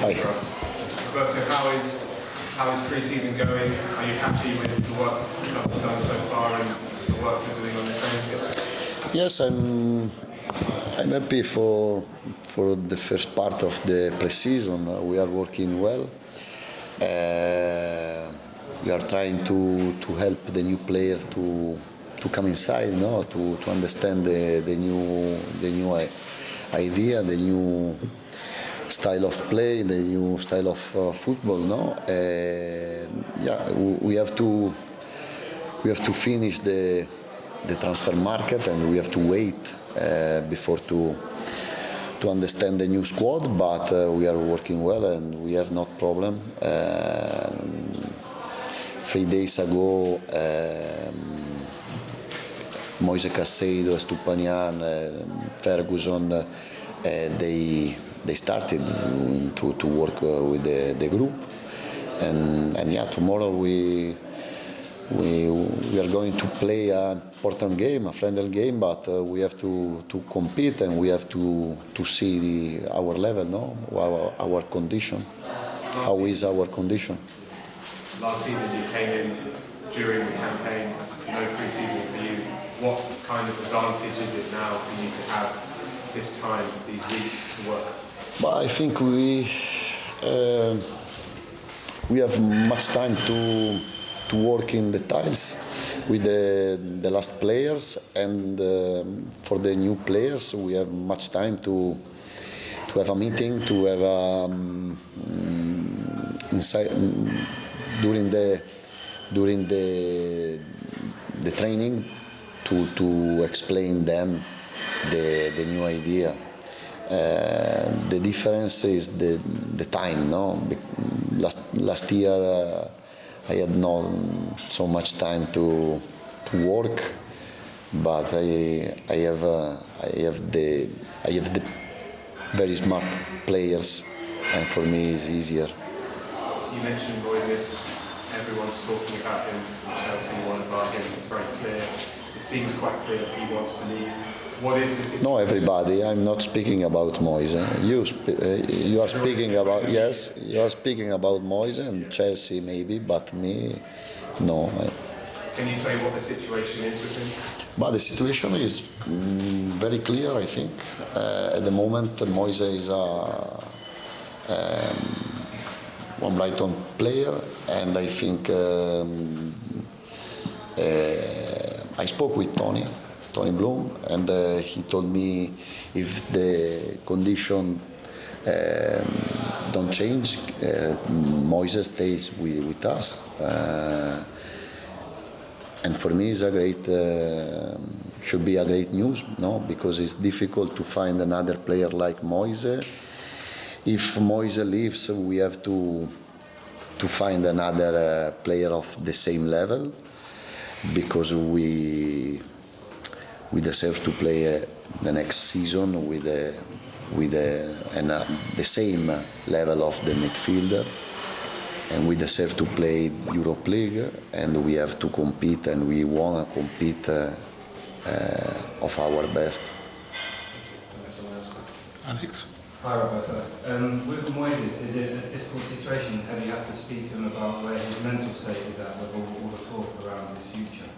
Hi. Roberto, how is pre-season going? Are you happy with the work the club's done so far and the work you're doing on the training field? Yes, I'm happy for the first part of the pre-season. We are working well. We are trying to help the new players to come inside, no, to understand the new idea, the new style of play, the new style of football, no. We have to finish the transfer market, and we have to wait before to understand the new squad. But we are working well, and we have no problem. 3 days ago, Moises Caicedo, Stupanian, Ferguson, they started to work with the group, and tomorrow we are going to play an important game, a friendly game, but we have to compete, and we have to see our level, no, our condition. How is our condition? Last season you came in during the campaign, no pre-season for you. What kind of advantage is it now for you to have this time, these weeks to work? But I think we have much time to work in details with the last players, and for the new players we have much time to have a meeting, to have inside during the training to explain them the new idea. The difference is the time, no. Last year I had not so much time to work, but I have the very smart players, and for me it's easier. You mentioned Moises. Everyone's talking about him. Chelsea want to buy him. It's very clear. It seems quite clear that he wants to leave. What is the situation? No, everybody. I'm not speaking about Moises. You are speaking about, yes. You are speaking about Moises and Chelsea maybe, but me, no. Can you say what the situation is with him? But the situation is very clear, I think. At the moment, Moises is one Brighton player, and I think I spoke with Tony Bloom, and he told me if the condition don't change, Moises stays with us. And for me, it's should be a great news, no? Because it's difficult to find another player like Moises. If Moises leaves, we have to find another player of the same level, because we deserve to play the next season with the same level of the midfielder, and we deserve to play Europa League, and we have to compete, and we want to compete of our best. Alex? Hi Roberto. With Moises, is it a difficult situation? Have you had to speak to him about where his mental state is at with all the talk around his future?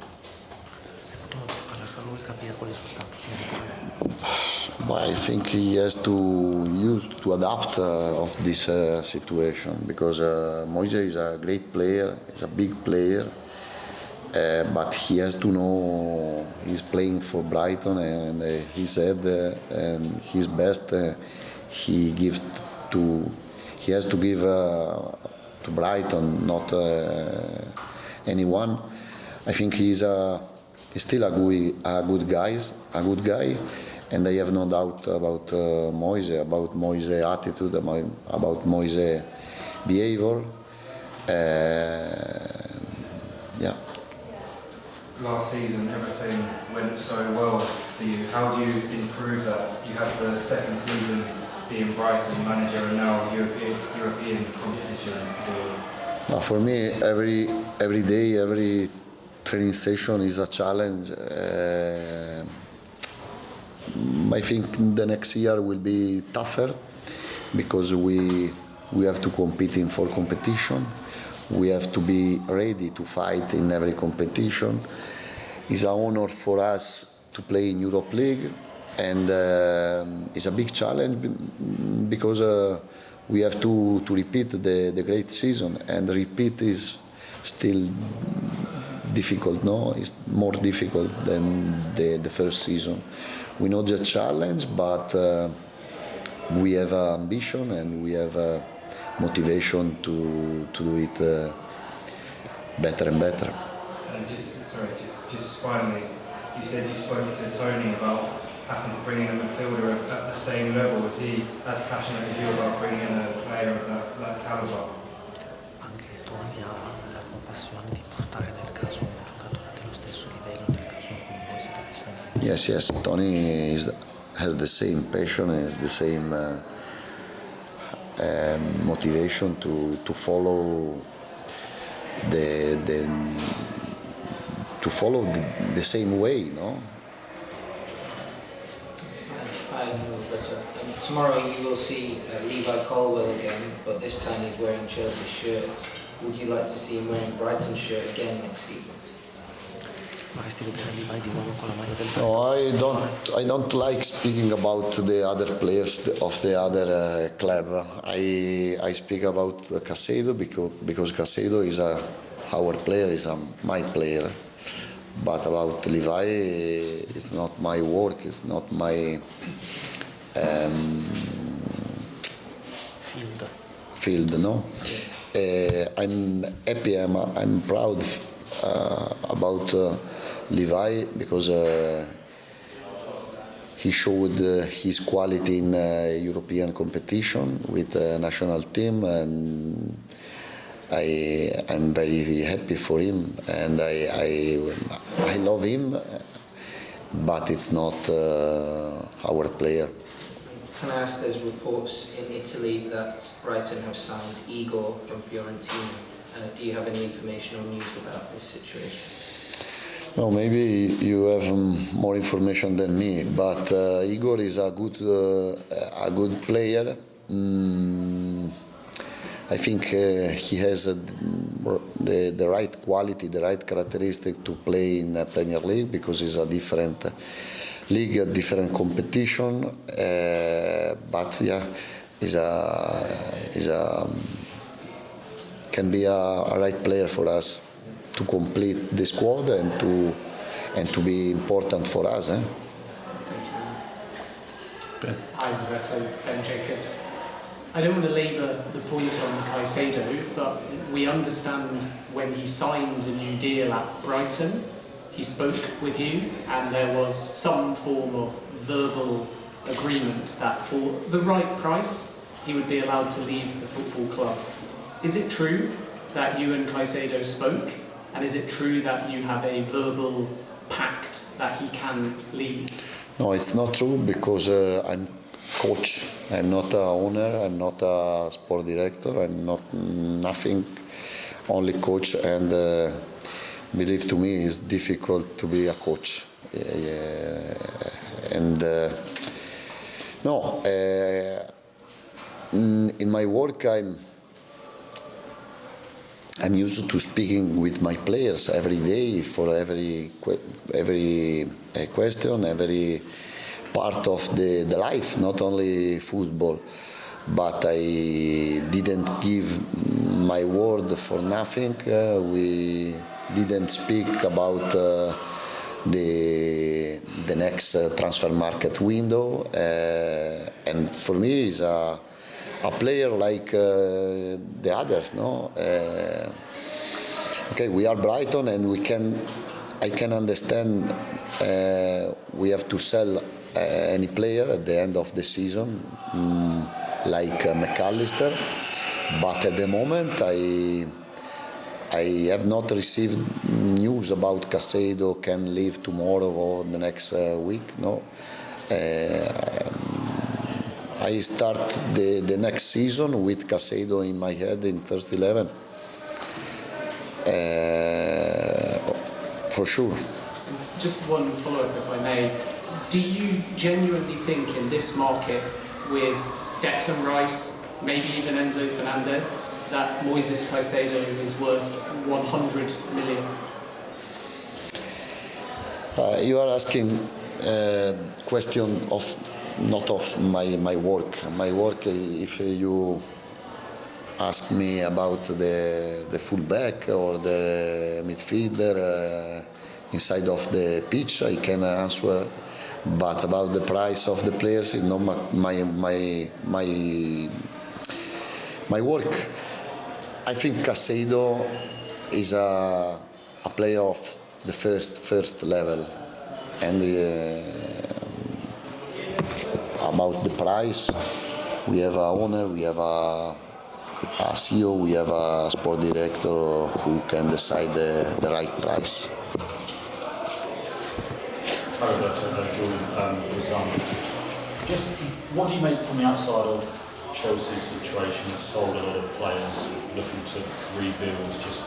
But I think he has to adapt of this situation, because Moises is a great player, he's a big player, but he has to know he's playing for Brighton, and he said and his best he has to give to Brighton, not anyone. I think he's still a good guy, and I have no doubt about Moises' attitude, about Moises' behavior. Last season, everything went so well for you. How do you improve that? You have the second season being Brighton manager, and now European competition to do with. For me, every day, every training session is a challenge. I think the next year will be tougher, because we We have to compete in four competition. We have to be ready to fight in every competition. It's an honor for us to play in Europa League, and it's a big challenge because we have to repeat the great season, and repeat is still difficult. No, it's more difficult than the first season. We know the challenge, but we have ambition and we have motivation to do it better and better. And just finally, you said you spoke to Tony about having to bring in a midfielder at the same level. Is he as passionate as you about bringing in a player of that caliber? Anche Tony ha la compassione di portare nel caso un giocatore dello stesso livello nel caso in cui Moises Caicedo. Yes, Tony has the same passion and the same motivation to follow the same way, no? Hi, Roberto. Tomorrow you will see Levi Colwill again, but this time he's wearing Chelsea's shirt. Would you like to see him wearing Brighton's shirt again next season? Vorresti vedere Levi di nuovo con la maglia del No, I don't like speaking about the other players of the other club. I speak about Caicedo because Caicedo is our player, is my player. But about Levi, it's not my work, it's not my field, no? I'm happy, I'm proud about Levi because he showed his quality in European competition with the national team, and I'm very happy for him, and I love him, but it's not our player. Can I ask, there's reports in Italy that Brighton have signed Igor from Fiorentina. Do you have any information or news about this situation? No, maybe you have more information than me, but Igor is a good player. I think he has the right quality, the right characteristic to play in the Premier League because it's a different league, a different competition. But yeah, can be a right player for us to complete the squad and to be important for us. Hi, Roberto, Ben Jacobs. I don't want to labour the point on Caicedo, but we understand when he signed a new deal at Brighton, he spoke with you and there was some form of verbal agreement that for the right price he would be allowed to leave the football club. Is it true that you and Caicedo spoke, and is it true that you have a verbal pact that he can leave? No, it's not true because I'm coach. I'm not a owner, I'm not a sport director, I'm not nothing, only coach, and believe to me it's difficult to be a coach. In my work I'm used to speaking with my players every day for every question, every part of the life, not only football. But I didn't give my word for nothing. We didn't speak about the next transfer market window. And for me, he's a player like the others. No, okay, we are Brighton, and I can understand we have to sell any player at the end of the season, like McAllister, but at the moment I have not received news about Caicedo can leave tomorrow or the next week. No, I start the next season with Caicedo in my head in first 11, for sure. Just one follow-up, if I may. Do you genuinely think in this market, with Declan Rice, maybe even Enzo Fernandez, that Moises Caicedo is worth 100 million? You are asking question of not of my work. My work, if you ask me about the fullback or the midfielder inside of the pitch, I can answer. But about the price of the players, is not my work. I think Caicedo is a player of the first level, and about the price, we have a owner, we have a CEO, we have a sport director who can decide the right price. Roberto de Zerbi. Just what do you make from the outside of Chelsea's situation? They've sold a lot of players, looking to rebuild. Just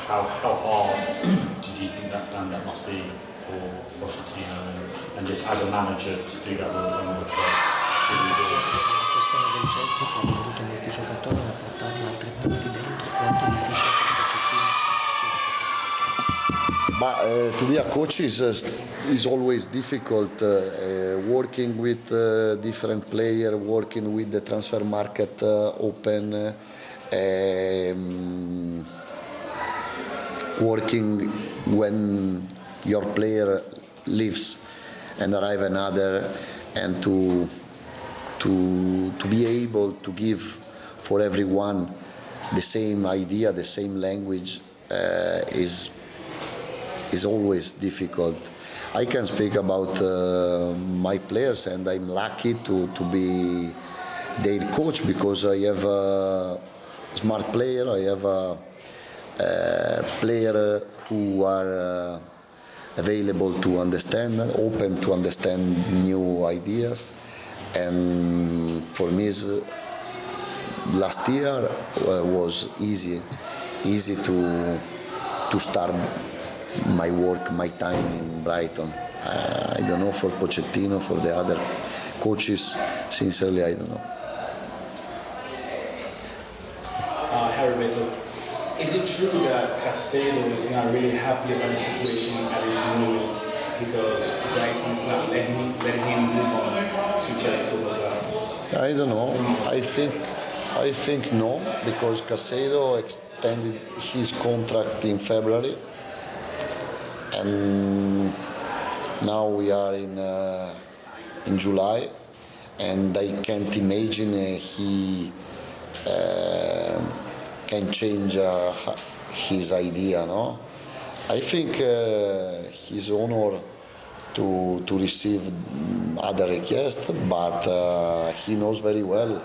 how hard do you think that must be for Pochettino and just as a manager to do that with the club to rebuild? La questione del Chelsea che ha venduto molti giocatori e ha portato altri punti dentro, quanto difficile per Pochettino gestire questa situazione. But to be a coach is always difficult. Working with different players, working with the transfer market open, working when your player leaves and arrive another, and to be able to give for everyone the same idea, the same language is always difficult. I can speak about my players, and I'm lucky to be their coach because I have a smart player, I have a player who are available to understand, open to understand new ideas, and for me last year was easy to start my work, my time in Brighton. I don't know for Pochettino, for the other coaches, sincerely I don't know. Roberto, is it true that Caicedo is not really happy about the situation at his moment because Brighton's not letting him move on to Chelsea Football Club? I don't know. I think no, because Caicedo extended his contract in February, and now we are in July, and I can't imagine he can change his idea. No, I think he's honored to receive other requests, but he knows very well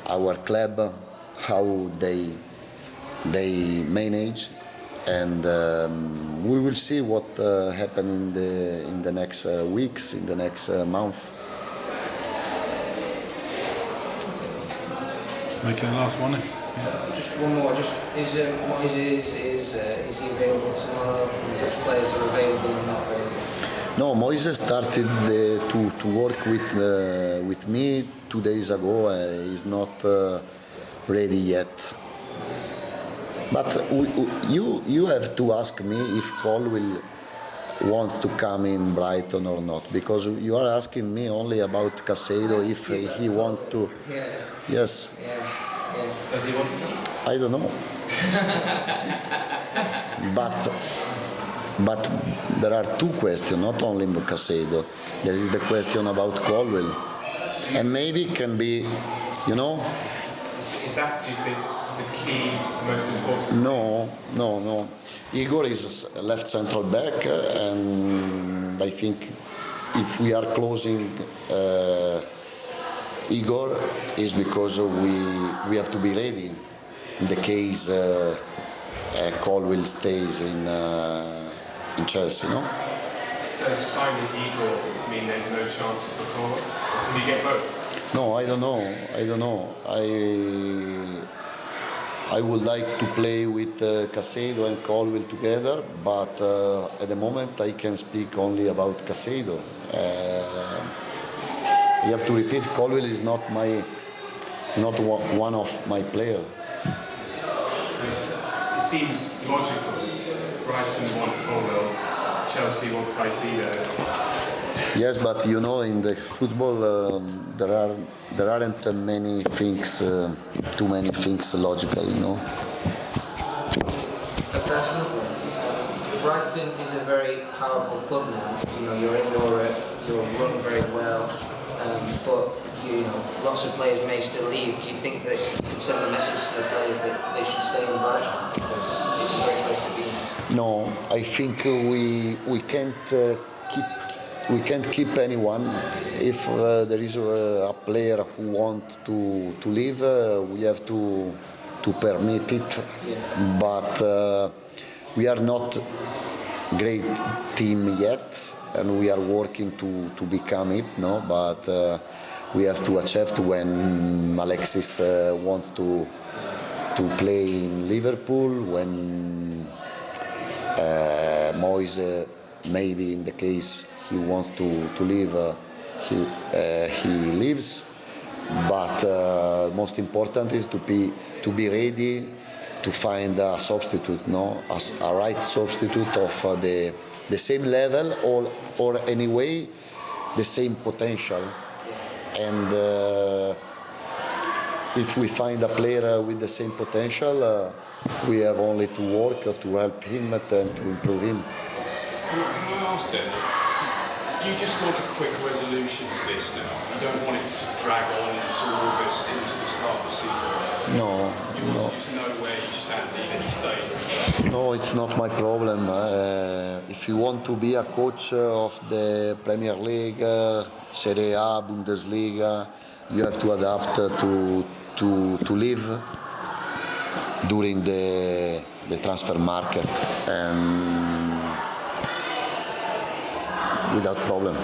our club, how they manage, and we will see what happen in the next weeks, in the next month. Make it the last one. Just one more. Just is Moises is he available tomorrow? Which players are available and not available? No, Moises started to work with me 2 days ago. He's not ready yet. But you have to ask me if Colwill wants to come in Brighton or not, because you are asking me only about Caicedo if he wants to. Yeah. Yes. Yeah. Does he want to come? I don't know. But there are two questions, not only about Caicedo. There is the question about Colwill, and maybe it can be, Is that, do you think, the key, the most important? No. Igor is a left central back, and I think if we are closing Igor is because we have to be ready in the case Colwill stays in Chelsea, no? Does signing Igor mean there's no chance for Colwill? Or can you get both? No, I don't know. I would like to play with Caicedo and Colwill together, but at the moment I can speak only about Caicedo. you have to repeat, Colwill is not one of my players. It seems logical. Brighton want Colwill, Chelsea want Caicedo. Yes, but you know, in the football there aren't many things, too many things logical, you know. Definitely. Brighton is a very powerful club now. You know, you're in Europe, you're run very well, but you know, lots of players may still leave. Do you think that you can send a message to the players that they should stay in Brighton because it's a great place to be in? No, I think we can't keep anyone. If there is a player who wants to leave, we have to permit it. Yeah. But we are not great team yet, and we are working to become it. No, but we have to accept when Alexis wants to play in Liverpool, when Moises, maybe in the case he wants to leave, he leaves. But most important is to be ready to find a substitute, no, a right substitute of the same level or anyway the same potential. And if we find a player with the same potential, we have only to work to help him and to improve him. Can I ask then, do you just want a quick resolution to this now? You don't want it to drag on into August, into the start of the season? No, You no. want to just know where you stand in any stage? No, it's not my problem. If you want to be a coach of the Premier League, Serie A, Bundesliga, you have to adapt to live during the transfer market and without problem.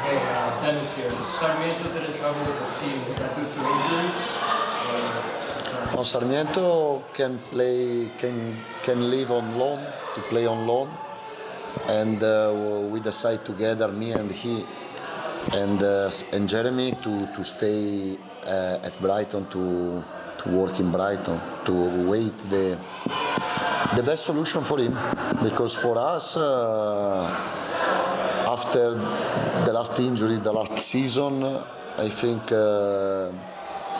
Hey, Dennis here. Sarmiento didn't travel with the team. Was that due to injury? No, Sarmiento can live on loan, to play on loan, and we decide together, me and he, and Jeremy, to stay at Brighton, to work in Brighton, to wait the best solution for him, because for us, after the last injury, the last season, I think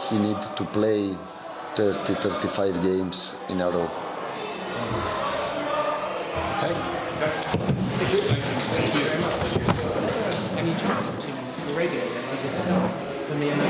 he needs to play 30-35 games in a row. Okay? Thank you very much. Any chance of 2 minutes of the radio? Yes, I did so. For me and